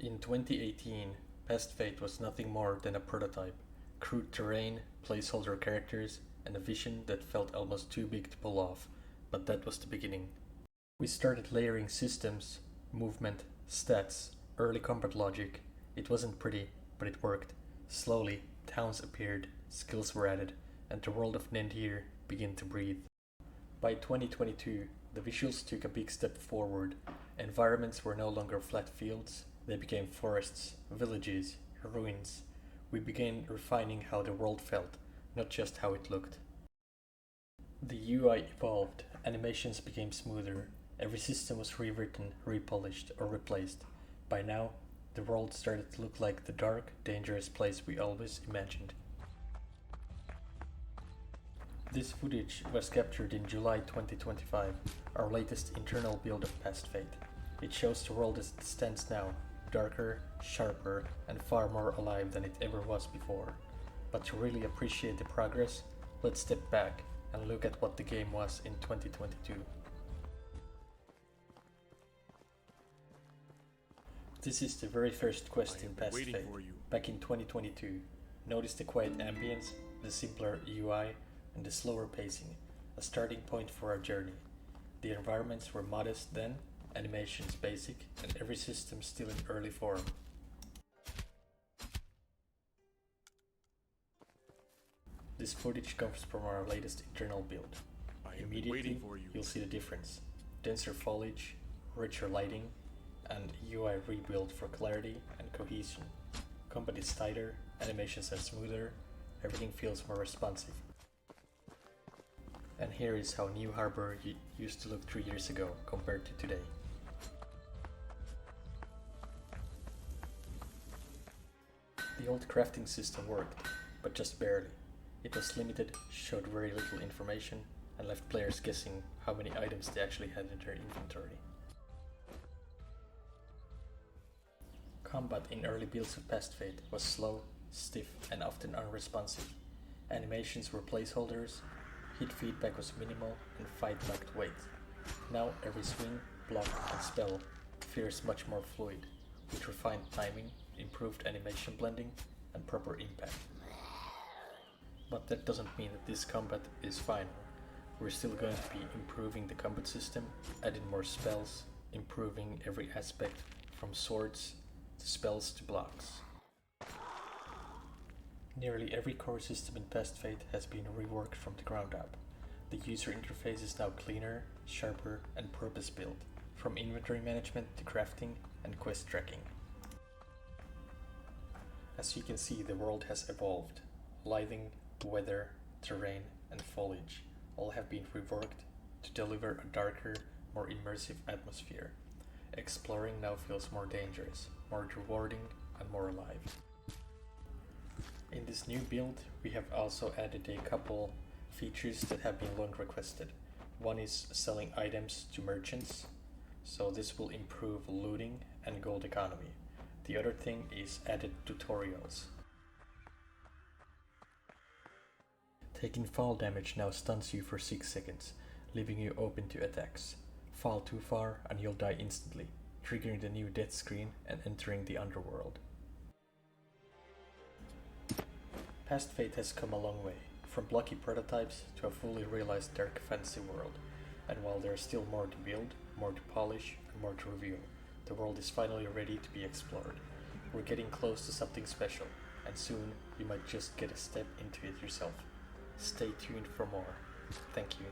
In 2018, Past Fate was nothing more than a prototype, crude terrain, placeholder characters, and a vision that felt almost too big to pull off, but that was the beginning. We started layering systems, movement, stats, early combat logic. It wasn't pretty, but it worked. Slowly, towns appeared, skills were added, and the world of Nendir began to breathe. By 2022, the visuals took a big step forward. Environments were no longer flat fields, they became forests, villages, ruins. We began refining how the world felt, not just how it looked. The UI evolved, animations became smoother, every system was rewritten, repolished, or replaced. By now, the world started to look like the dark, dangerous place we always imagined. This footage was captured in July 2025, our latest internal build of Past Fate. It shows the world as it stands now, darker, sharper, and far more alive than it ever was before. But to really appreciate the progress, let's step back and look at what the game was in 2022. This is the very first quest in Past Fate, back in 2022. Notice the quiet ambience, the simpler UI, and the slower pacing, a starting point for our journey. The environments were modest then, animations basic, and every system still in early form. This footage comes from our latest internal build. Immediately, you'll see the difference. Denser foliage, richer lighting, and UI rebuild for clarity and cohesion. Combat is tighter, animations are smoother, everything feels more responsive. And here is how New Harbor used to look 3 years ago compared to today. The old crafting system worked, but just barely. It was limited, showed very little information, and left players guessing how many items they actually had in their inventory. Combat in early builds of Past Fate was slow, stiff, and often unresponsive. Animations were placeholders, hit feedback was minimal, and fight lacked weight. Now every swing, block, and spell feels much more fluid, with refined timing, improved animation blending, and proper impact. But that doesn't mean that this combat is final. We're still going to be improving the combat system, adding more spells, improving every aspect from swords to spells to blocks. Nearly every core system in Past Fate has been reworked from the ground up. The user interface is now cleaner, sharper, and purpose-built, from inventory management to crafting and quest tracking. As you can see, the world has evolved. Lighting, weather, terrain, and foliage all have been reworked to deliver a darker, more immersive atmosphere. Exploring now feels more dangerous, more rewarding, and more alive. In this new build, we have also added a couple features that have been long requested. One is selling items to merchants, so this will improve looting and gold economy. The other thing is added tutorials. Taking fall damage now stuns you for 6 seconds, leaving you open to attacks. Fall too far and you'll die instantly, triggering the new death screen and entering the underworld. Past Fate has come a long way, from blocky prototypes to a fully realized dark fantasy world, and while there's still more to build, more to polish, and more to reveal, the world is finally ready to be explored. We're getting close to something special, and soon you might just get a step into it yourself. Stay tuned for more. Thank you.